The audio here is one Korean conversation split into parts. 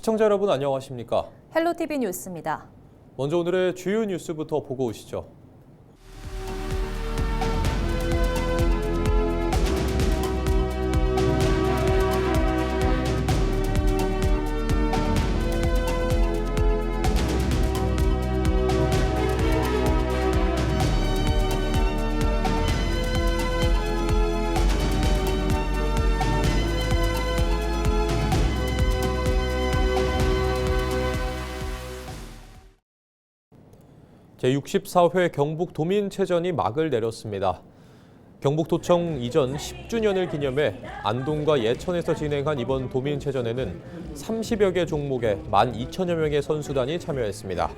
시청자 여러분 안녕하십니까? 헬로티비 뉴스입니다. 먼저 오늘의 주요 뉴스부터 보고 오시죠. 제64회 경북도민체전이 막을 내렸습니다. 경북도청 이전 10주년을 기념해 안동과 예천에서 진행한 이번 도민체전에는 30여 개 종목에 12,000여 명의 선수단이 참여했습니다.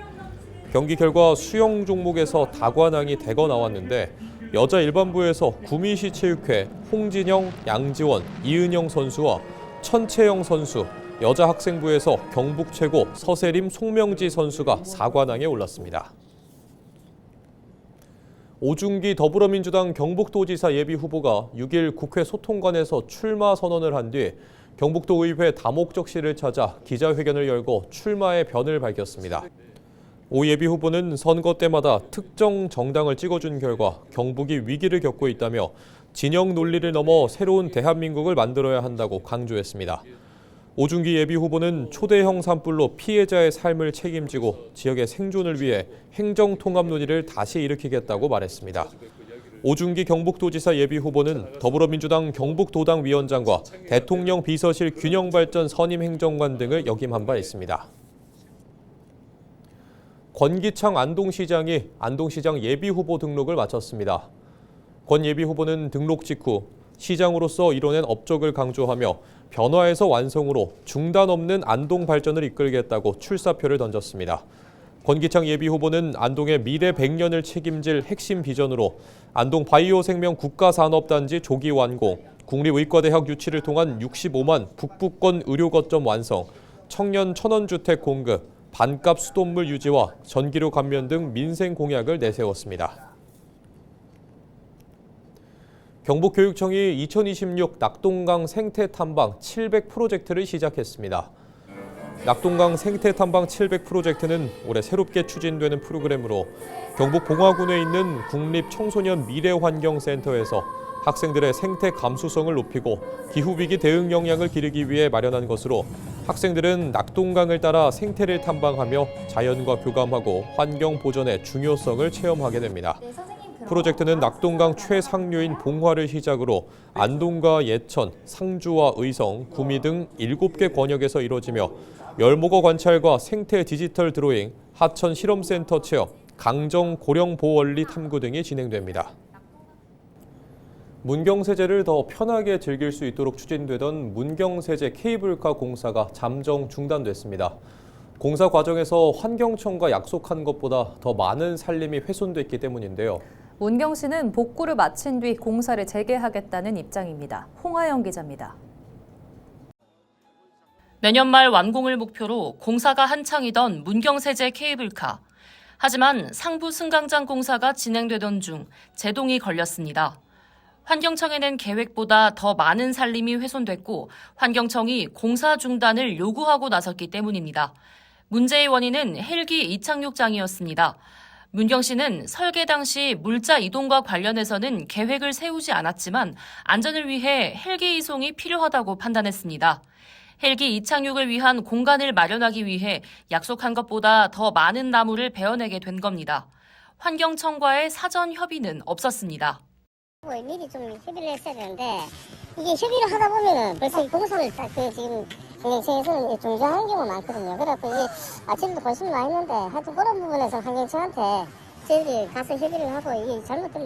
경기 결과 수영 종목에서 다관왕이 대거 나왔는데 여자 일반부에서 구미시 체육회 홍진영, 양지원, 이은영 선수와 천채영 선수, 여자 학생부에서 경북 최고 서세림, 송명지 선수가 4관왕에 올랐습니다. 오중기 더불어민주당 경북도지사 예비후보가 6일 국회 소통관에서 출마 선언을 한 뒤 경북도의회 다목적실을 찾아 기자회견을 열고 출마의 변을 밝혔습니다. 오 예비후보는 선거 때마다 특정 정당을 찍어준 결과 경북이 위기를 겪고 있다며 진영 논리를 넘어 새로운 대한민국을 만들어야 한다고 강조했습니다. 오중기 예비후보는 초대형 산불로 피해자의 삶을 책임지고 지역의 생존을 위해 행정통합 논의를 다시 일으키겠다고 말했습니다. 오중기 경북도지사 예비후보는 더불어민주당 경북도당 위원장과 대통령 비서실 균형발전 선임행정관 등을 역임한 바 있습니다. 권기창 안동시장이 안동시장 예비후보 등록을 마쳤습니다. 권 예비후보는 등록 직후 시장으로서 이뤄낸 업적을 강조하며 변화에서 완성으로 중단 없는 안동 발전을 이끌겠다고 출사표를 던졌습니다. 권기창 예비후보는 안동의 미래 100년을 책임질 핵심 비전으로 안동 바이오 생명 국가산업단지 조기 완공, 국립의과대학 유치를 통한 65만 북부권 의료거점 완성, 청년 천원주택 공급, 반값 수돗물 유지와 전기료 감면 등 민생 공약을 내세웠습니다. 경북교육청이 2026 낙동강 생태 탐방 700 프로젝트를 시작했습니다. 낙동강 생태 탐방 700 프로젝트는 올해 새롭게 추진되는 프로그램으로 경북 봉화군에 있는 국립청소년 미래환경센터에서 학생들의 생태 감수성을 높이고 기후위기 대응 역량을 기르기 위해 마련한 것으로 학생들은 낙동강을 따라 생태를 탐방하며 자연과 교감하고 환경 보존의 중요성을 체험하게 됩니다. 프로젝트는 낙동강 최상류인 봉화를 시작으로 안동과 예천, 상주와 의성, 구미 등 7개 권역에서 이뤄지며 열목어 관찰과 생태 디지털 드로잉, 하천 실험센터 체험, 강정 고령 보원리 탐구 등이 진행됩니다. 문경세제를 더 편하게 즐길 수 있도록 추진되던 문경세제 케이블카 공사가 잠정 중단됐습니다. 공사 과정에서 환경청과 약속한 것보다 더 많은 산림이 훼손됐기 때문인데요. 문경시는 복구를 마친 뒤 공사를 재개하겠다는 입장입니다. 홍하영 기자입니다. 내년 말 완공을 목표로 공사가 한창이던 문경세제 케이블카. 하지만 상부 승강장 공사가 진행되던 중 제동이 걸렸습니다. 환경청에는 계획보다 더 많은 산림이 훼손됐고 환경청이 공사 중단을 요구하고 나섰기 때문입니다. 문제의 원인은 헬기 이착륙장이었습니다. 문경시는 설계 당시 물자 이동과 관련해서는 계획을 세우지 않았지만 안전을 위해 헬기 이송이 필요하다고 판단했습니다. 헬기 이착륙을 위한 공간을 마련하기 위해 약속한 것보다 더 많은 나무를 베어내게 된 겁니다. 환경청과의 사전 협의는 없었습니다. 미리 좀 협의를 했어야 되는데 이게 협의를 하다 보면은 벌써 이 공사를 딱 지금 환경청에서는 중지하는 경우가 많거든요. 그래갖고 이게 아침부터 관심이 많이 있는데 하여튼 그런 부분에서 환경청한테 저희들이 가서 협의를 하고 이게 잘못을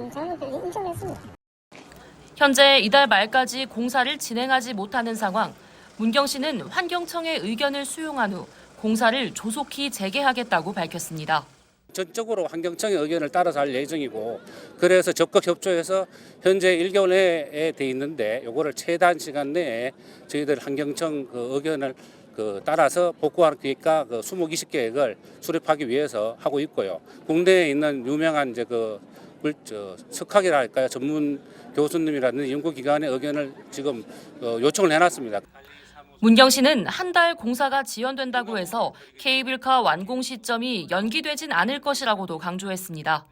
인정했습니다. 현재 이달 말까지 공사를 진행하지 못하는 상황. 문경시는 환경청의 의견을 수용한 후 공사를 조속히 재개하겠다고 밝혔습니다. 전적으로 환경청의 의견을 따라서 할 예정이고 그래서 적극 협조해서 현재 1개월 내에 돼 있는데 요거를 최단 시간 내에 저희들 환경청 의견을 따라서 복구하는 계획과 수목 20계획을 수립하기 위해서 하고 있고요. 국내에 있는 유명한 석학이라 할까요? 전문 교수님이라든지 연구기관의 의견을 지금 요청을 해놨습니다. 문경시는 한 달 공사가 지연된다고 해서 케이블카 완공 시점이 연기되진 않을 것이라고도 강조했습니다.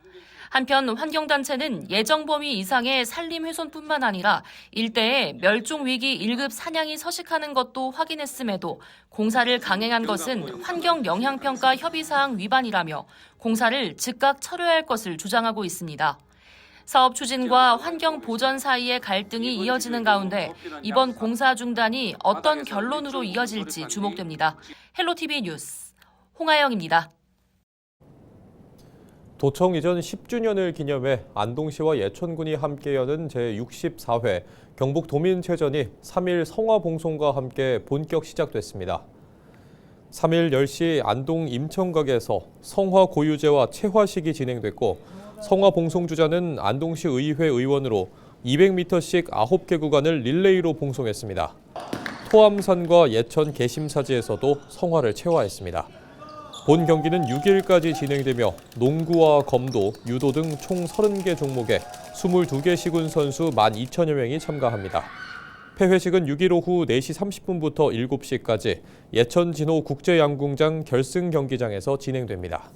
한편 환경단체는 예정 범위 이상의 산림 훼손뿐만 아니라 일대에 멸종위기 1급 사냥이 서식하는 것도 확인했음에도 공사를 강행한 것은 환경영향평가 협의사항 위반이라며 공사를 즉각 철회할 것을 주장하고 있습니다. 사업 추진과 환경 보전 사이의 갈등이 이어지는 가운데 이번 공사 중단이 어떤 결론으로 이어질지 주목됩니다. 헬로티비 뉴스 홍아영입니다. 도청 이전 10주년을 기념해 안동시와 예천군이 함께 여는 제64회 경북도민체전이 3일 성화봉송과 함께 본격 시작됐습니다. 3일 10시 안동 임청각에서 성화고유제와 채화식이 진행됐고 성화봉송 주자는 안동시 의회 의원으로 200m씩 9개 구간을 릴레이로 봉송했습니다. 토암산과 예천 개심사지에서도 성화를 채화했습니다. 본 경기는 6일까지 진행되며 농구와 검도, 유도 등 총 30개 종목에 22개 시군 선수 12,000여 명이 참가합니다. 폐회식은 6일 오후 4시 30분부터 7시까지 예천 진호 국제양궁장 결승 경기장에서 진행됩니다.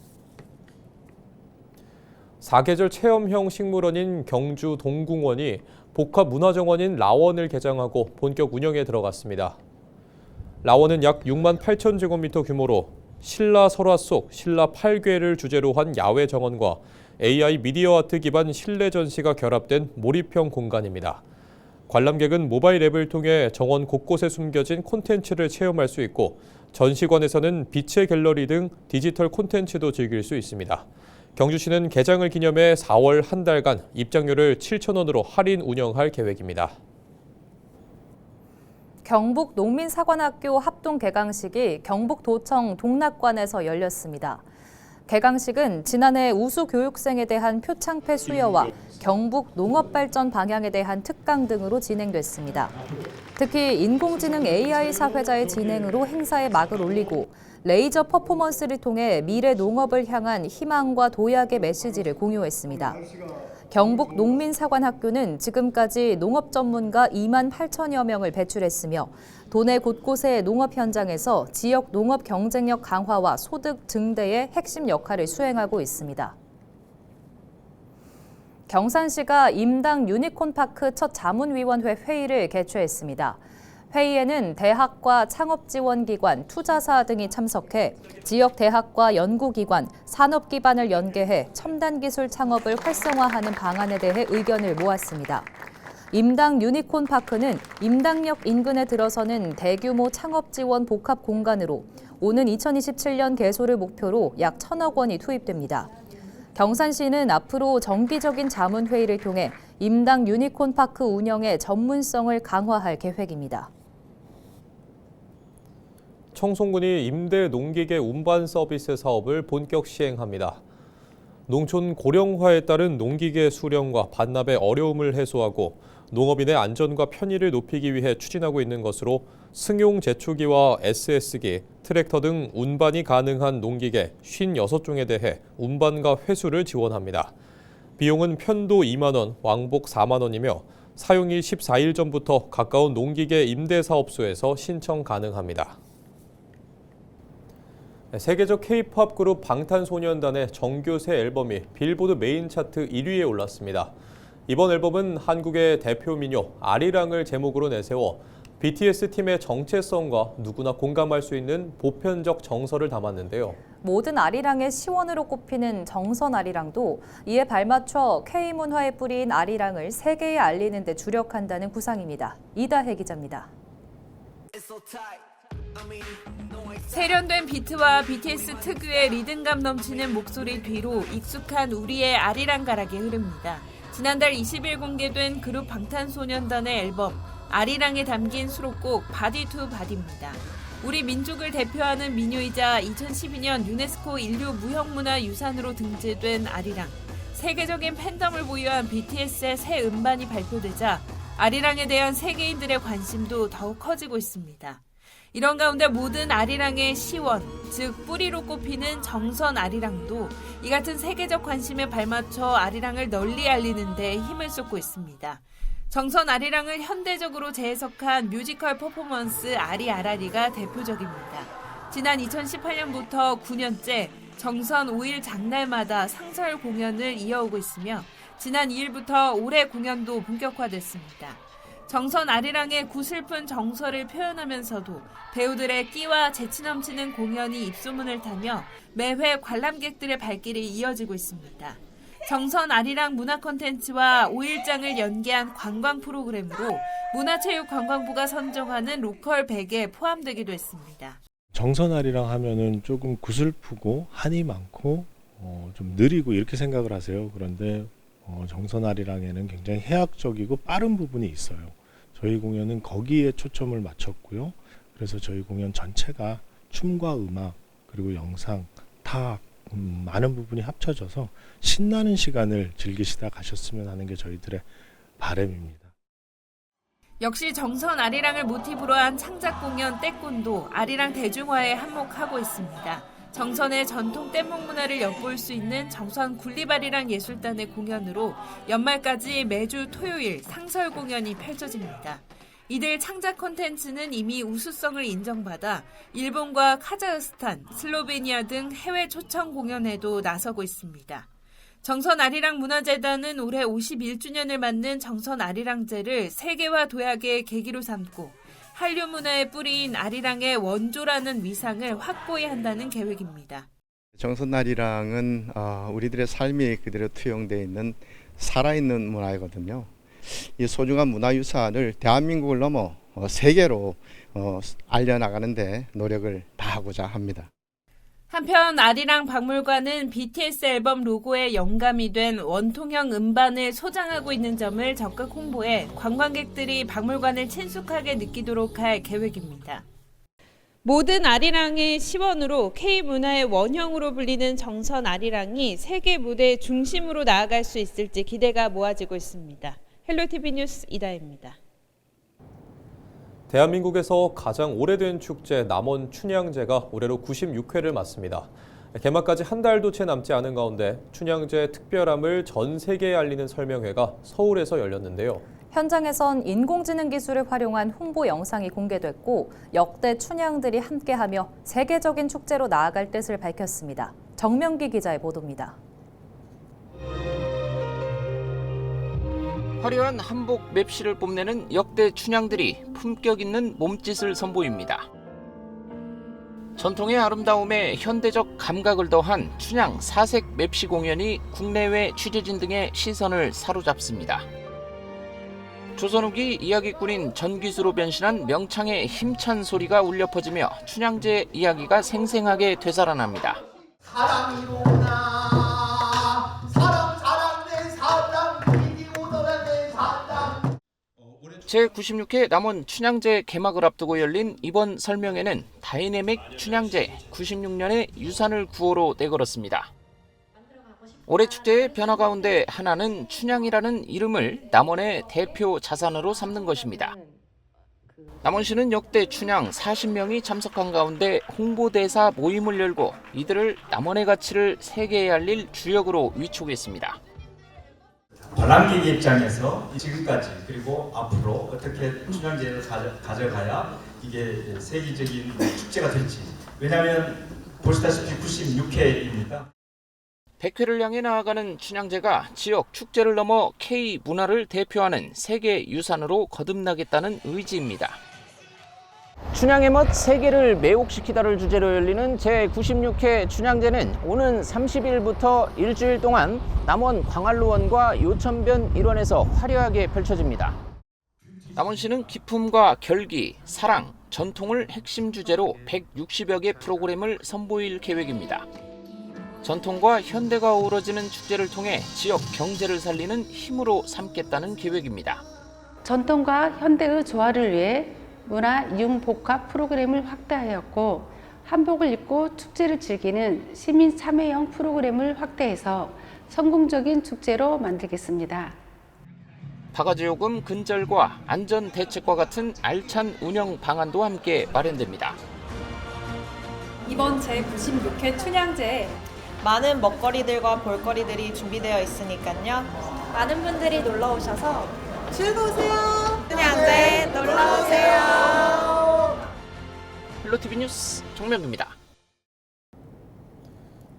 사계절 체험형 식물원인 경주 동궁원이 복합문화정원인 라원을 개장하고 본격 운영에 들어갔습니다. 라원은 약 6만 8천 제곱미터 규모로 신라 설화 속 신라 8괴를 주제로 한 야외 정원과 AI 미디어 아트 기반 실내 전시가 결합된 몰입형 공간입니다. 관람객은 모바일 앱을 통해 정원 곳곳에 숨겨진 콘텐츠를 체험할 수 있고 전시관에서는 빛의 갤러리 등 디지털 콘텐츠도 즐길 수 있습니다. 경주시는 개장을 기념해 4월 한 달간 입장료를 7,000원으로 할인 운영할 계획입니다. 경북 농민사관학교 합동 개강식이 경북도청 동락관에서 열렸습니다. 개강식은 지난해 우수 교육생에 대한 표창패 수여와 경북 농업발전 방향에 대한 특강 등으로 진행됐습니다. 특히 인공지능 AI 사회자의 진행으로 행사에 막을 올리고 레이저 퍼포먼스를 통해 미래 농업을 향한 희망과 도약의 메시지를 공유했습니다. 경북 농민사관학교는 지금까지 농업 전문가 2만 8천여 명을 배출했으며 도내 곳곳의 농업 현장에서 지역 농업 경쟁력 강화와 소득 증대의 핵심 역할을 수행하고 있습니다. 경산시가 임당 유니콘파크 첫 자문위원회 회의를 개최했습니다. 회의에는 대학과 창업지원기관, 투자사 등이 참석해 지역 대학과 연구기관, 산업 기반을 연계해 첨단 기술 창업을 활성화하는 방안에 대해 의견을 모았습니다. 임당 유니콘파크는 임당역 인근에 들어서는 대규모 창업지원 복합 공간으로 오는 2027년 개소를 목표로 약 1,000억 원이 투입됩니다. 경산시는 앞으로 정기적인 자문회의를 통해 임당 유니콘파크 운영의 전문성을 강화할 계획입니다. 청송군이 임대 농기계 운반 서비스 사업을 본격 시행합니다. 농촌 고령화에 따른 농기계 수령과 반납의 어려움을 해소하고 농업인의 안전과 편의를 높이기 위해 추진하고 있는 것으로 승용 제초기와 SS기, 트랙터 등 운반이 가능한 농기계 56종에 대해 운반과 회수를 지원합니다. 비용은 편도 2만 원, 왕복 4만 원이며 사용일 14일 전부터 가까운 농기계 임대사업소에서 신청 가능합니다. 세계적 K-팝 그룹 방탄소년단의 정규 새 앨범이 빌보드 메인 차트 1위에 올랐습니다. 이번 앨범은 한국의 대표 민요 아리랑을 제목으로 내세워 BTS 팀의 정체성과 누구나 공감할 수 있는 보편적 정서를 담았는데요. 모든 아리랑의 시원으로 꼽히는 정선 아리랑도 이에 발맞춰 K-문화의 뿌리인 아리랑을 세계에 알리는 데 주력한다는 구상입니다. 이다혜 기자입니다. 세련된 비트와 BTS 특유의 리듬감 넘치는 목소리 뒤로 익숙한 우리의 아리랑 가락이 흐릅니다. 지난달 20일 공개된 그룹 방탄소년단의 앨범 아리랑에 담긴 수록곡 바디 투 바디입니다. 우리 민족을 대표하는 민요이자 2012년 유네스코 인류 무형문화유산으로 등재된 아리랑. 세계적인 팬덤을 보유한 BTS의 새 음반이 발표되자 아리랑에 대한 세계인들의 관심도 더욱 커지고 있습니다. 이런 가운데 모든 아리랑의 시원, 즉 뿌리로 꼽히는 정선 아리랑도 이 같은 세계적 관심에 발맞춰 아리랑을 널리 알리는 데 힘을 쏟고 있습니다. 정선 아리랑을 현대적으로 재해석한 뮤지컬 퍼포먼스 아리아라리가 대표적입니다. 지난 2018년부터 9년째 정선 5일 장날마다 상설 공연을 이어오고 있으며 지난 2일부터 올해 공연도 본격화됐습니다. 정선 아리랑의 구슬픈 정서를 표현하면서도 배우들의 끼와 재치 넘치는 공연이 입소문을 타며 매회 관람객들의 발길이 이어지고 있습니다. 정선 아리랑 문화 콘텐츠와 5일장을 연계한 관광 프로그램으로 문화체육관광부가 선정하는 로컬 100에 포함되기도 했습니다. 정선 아리랑 하면은 조금 구슬프고 한이 많고 좀 느리고 이렇게 생각을 하세요. 그런데 정선 아리랑에는 굉장히 해학적이고 빠른 부분이 있어요. 저희 공연은 거기에 초점을 맞췄고요. 그래서 저희 공연 전체가 춤과 음악 그리고 영상 다 많은 부분이 합쳐져서 신나는 시간을 즐기시다 가셨으면 하는 게 저희들의 바람입니다. 역시 정선 아리랑을 모티브로 한 창작 공연 떼꾼도 아리랑 대중화에 한몫하고 있습니다. 정선의 전통 뗏목 문화를 엿볼 수 있는 정선 굴리바리랑 예술단의 공연으로 연말까지 매주 토요일 상설 공연이 펼쳐집니다. 이들 창작 콘텐츠는 이미 우수성을 인정받아 일본과 카자흐스탄, 슬로베니아 등 해외 초청 공연에도 나서고 있습니다. 정선 아리랑 문화재단은 올해 51주년을 맞는 정선 아리랑제를 세계화 도약의 계기로 삼고 한류 문화의 뿌리인 아리랑의 원조라는 위상을 확고히 한다는 계획입니다. 정선 아리랑은 우리들의 삶이 그대로 투영되어 있는 살아있는 문화이거든요. 이 소중한 문화유산을 대한민국을 넘어 세계로 알려나가는 데 노력을 다하고자 합니다. 한편 아리랑 박물관은 BTS 앨범 로고에 영감이 된 원통형 음반을 소장하고 있는 점을 적극 홍보해 관광객들이 박물관을 친숙하게 느끼도록 할 계획입니다. 모든 아리랑의 시원으로 K문화의 원형으로 불리는 정선 아리랑이 세계 무대의 중심으로 나아갈 수 있을지 기대가 모아지고 있습니다. 헬로티비 뉴스 이다혜입니다. 대한민국에서 가장 오래된 축제 남원 춘향제가 올해로 96회를 맞습니다. 개막까지 한 달도 채 남지 않은 가운데 춘향제의 특별함을 전 세계에 알리는 설명회가 서울에서 열렸는데요. 현장에선 인공지능 기술을 활용한 홍보 영상이 공개됐고 역대 춘향들이 함께하며 세계적인 축제로 나아갈 뜻을 밝혔습니다. 정명기 기자의 보도입니다. 화려한 한복 맵시를 뽐내는 역대 춘향들이 품격 있는 몸짓을 선보입니다. 전통의 아름다움에 현대적 감각을 더한 춘향 사색 맵시 공연이 국내외 취재진 등의 시선을 사로잡습니다. 조선 후기 이야기꾼인 전귀수로 변신한 명창의 힘찬 소리가 울려 퍼지며 춘향제 이야기가 생생하게 되살아납니다. 사랑이로구나 사랑 내 사랑 이기오더라 내 사랑. 제96회 남원 춘향제 개막을 앞두고 열린 이번 설명회는 다이내믹 춘향제 96년의 유산을 구호로 내걸었습니다. 올해 축제의 변화 가운데 하나는 춘향이라는 이름을 남원의 대표 자산으로 삼는 것입니다. 남원시는 역대 춘향 40명이 참석한 가운데 홍보대사 모임을 열고 이들을 남원의 가치를 세계에 알릴 주역으로 위촉했습니다. 관람객 입장에서 지금까지 그리고 앞으로 어떻게 춘향제를 가져가야 이게 세계적인 축제가 될지. 왜냐하면 보시다시피 96회입니다. 100회를 향해 나아가는 춘향제가 지역 축제를 넘어 K 문화를 대표하는 세계 유산으로 거듭나겠다는 의지입니다. 춘향의 멋 세계를 매혹시키다를 주제로 열리는 제96회 춘향제는 오는 30일부터 일주일 동안 남원 광활로원과 요천변 일원에서 화려하게 펼쳐집니다. 남원시는 기품과 결기, 사랑, 전통을 핵심 주제로 160여 개 프로그램을 선보일 계획입니다. 전통과 현대가 어우러지는 축제를 통해 지역 경제를 살리는 힘으로 삼겠다는 계획입니다. 전통과 현대의 조화를 위해 문화 융복합 프로그램을 확대하였고 한복을 입고 축제를 즐기는 시민 참여형 프로그램을 확대해서 성공적인 축제로 만들겠습니다. 바가지 요금 근절과 안전 대책과 같은 알찬 운영 방안도 함께 마련됩니다. 이번 제96회 춘향제에 많은 먹거리들과 볼거리들이 준비되어 있으니까요. 많은 분들이 놀러 오셔서 즐거우세요. 춘향제 놀러오세요. 헬로티비 뉴스 정명규입니다.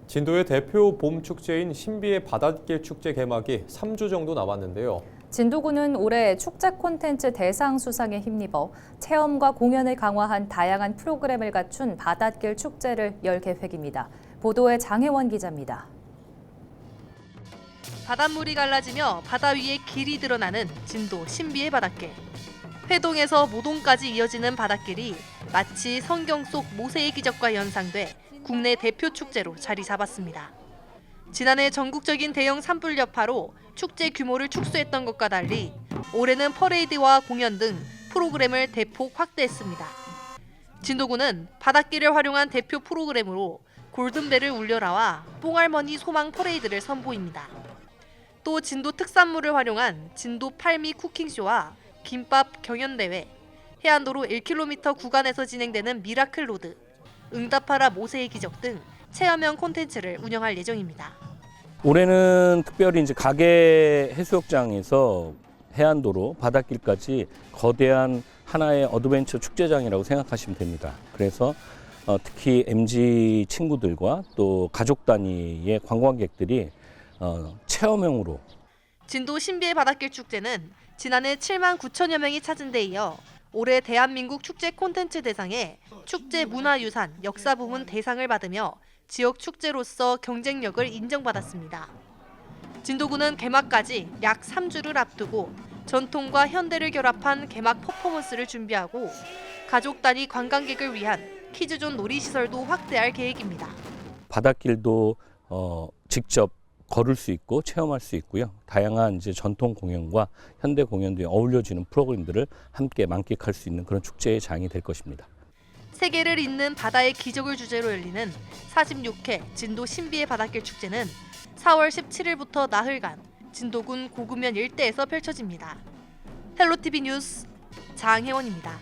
진도의 대표 봄 축제인 신비의 바닷길 축제 개막이 3주 정도 남았는데요. 진도구는 올해 축제 콘텐츠 대상 수상에 힘입어 체험과 공연을 강화한 다양한 프로그램을 갖춘 바닷길 축제를 열 계획입니다. 보도에 장혜원 기자입니다. 바닷물이 갈라지며 바다 위에 길이 드러나는 진도 신비의 바닷길. 회동에서 모동까지 이어지는 바닷길이 마치 성경 속 모세의 기적과 연상돼 국내 대표 축제로 자리 잡았습니다. 지난해 전국적인 대형 산불 여파로 축제 규모를 축소했던 것과 달리 올해는 퍼레이드와 공연 등 프로그램을 대폭 확대했습니다. 진도구는 바닷길을 활용한 대표 프로그램으로 골든벨을 울려라와 뽕할머니 소망 퍼레이드를 선보입니다. 또 진도 특산물을 활용한 진도 팔미 쿠킹쇼와 김밥 경연대회, 해안도로 1km 구간에서 진행되는 미라클 로드, 응답하라 모세의 기적 등 체험형 콘텐츠를 운영할 예정입니다. 올해는 특별히 이제 가계 해수욕장에서 해안도로 바닷길까지 거대한 하나의 어드벤처 축제장이라고 생각하시면 됩니다. 그래서 특히 MZ 친구들과 또 가족 단위의 관광객들이 체험형으로 진도 신비의 바닷길 축제는 지난해 7만 9천여 명이 찾은 데 이어 올해 대한민국 축제 콘텐츠 대상에 축제 문화유산 역사 부문 대상을 받으며 지역 축제로서 경쟁력을 인정받았습니다. 진도구는 개막까지 약 3주를 앞두고 전통과 현대를 결합한 개막 퍼포먼스를 준비하고 가족 단위 관광객을 위한 키즈존 놀이시설도 확대할 계획입니다. 바닷길도 직접 걸을 수 있고 체험할 수 있고요. 다양한 이제 전통 공연과 현대 공연들이 어울려지는 프로그램들을 함께 만끽할 수 있는 그런 축제의 장이 될 것입니다. 세계를 잇는 바다의 기적을 주제로 열리는 46회 진도 신비의 바닷길 축제는 4월 17일부터 나흘간 진도군 고구면 일대에서 펼쳐집니다. 헬로티비 뉴스 장혜원입니다.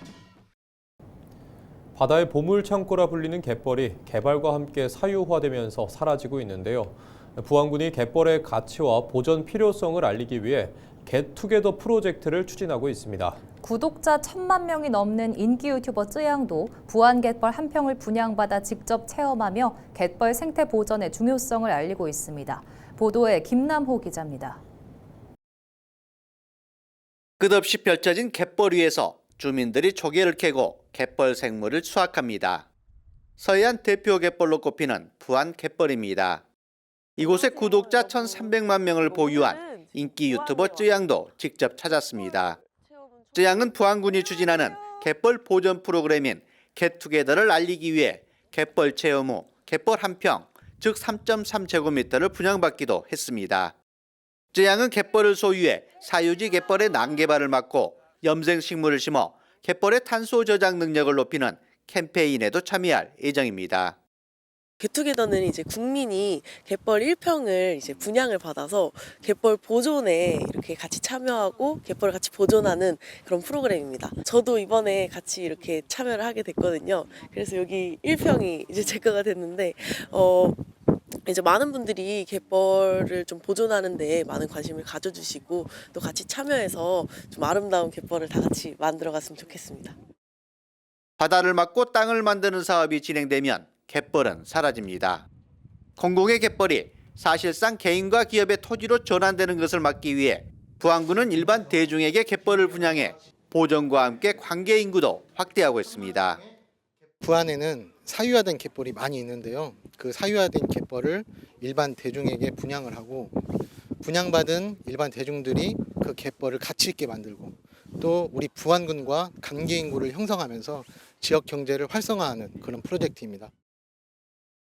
바다의 보물창고라 불리는 갯벌이 개발과 함께 사유화되면서 사라지고 있는데요. 부안군이 갯벌의 가치와 보존 필요성을 알리기 위해 겟투게더 프로젝트를 추진하고 있습니다. 구독자 1,000만 명이 넘는 인기 유튜버 쯔양도 부안 갯벌 한 평을 분양받아 직접 체험하며 갯벌 생태 보전의 중요성을 알리고 있습니다. 보도에 김남호 기자입니다. 끝없이 펼쳐진 갯벌 위에서 주민들이 조개를 캐고 갯벌 생물을 수확합니다. 서해안 대표 갯벌로 꼽히는 부안 갯벌입니다. 이곳에 구독자 1,300만 명을 보유한 인기 유튜버 쯔양도 직접 찾았습니다. 쯔양은 부안군이 추진하는 갯벌 보존 프로그램인 겟투게더를 알리기 위해 갯벌 체험 후 갯벌 한 평, 즉 3.3제곱미터를 분양받기도 했습니다. 쯔양은 갯벌을 소유해 사유지 갯벌의 난개발을 막고 염생식물을 심어 갯벌의 탄소 저장 능력을 높이는 캠페인에도 참여할 예정입니다. 겟투게더는 이제 국민이 갯벌 1평을 이제 분양을 받아서 갯벌 보존에 이렇게 같이 참여하고 갯벌을 같이 보존하는 그런 프로그램입니다. 저도 이번에 같이 이렇게 참여를 하게 됐거든요. 그래서 여기 1평이 이제 제 거가 됐는데 이제 많은 분들이 갯벌을 좀 보존하는 데 많은 관심을 가져주시고 또 같이 참여해서 좀 아름다운 갯벌을 다 같이 만들어갔으면 좋겠습니다. 바다를 막고 땅을 만드는 사업이 진행되면 갯벌은 사라집니다. 공공의 갯벌이 사실상 개인과 기업의 토지로 전환되는 것을 막기 위해 부안군은 일반 대중에게 갯벌을 분양해 보존과 함께 관계 인구도 확대하고 있습니다. 부안에는 사유화된 갯벌이 많이 있는데요. 그 사유화된 갯벌을 일반 대중에게 분양을 하고 분양받은 일반 대중들이 그 갯벌을 가치 있게 만들고 또 우리 부안군과 관계 인구를 형성하면서 지역 경제를 활성화하는 그런 프로젝트입니다.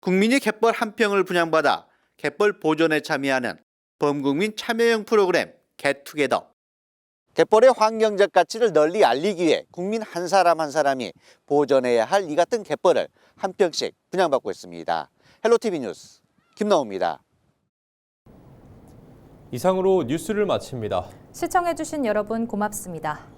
국민이 갯벌 한 평을 분양받아 갯벌 보존에 참여하는 범국민 참여형 프로그램 겟투게더. 갯벌의 환경적 가치를 널리 알리기 위해 국민 한 사람 한 사람이 보존해야 할 이 같은 갯벌을 한 평씩 분양받고 있습니다. 헬로티비 뉴스 김나호입니다. 이상으로 뉴스를 마칩니다. 시청해주신 여러분 고맙습니다.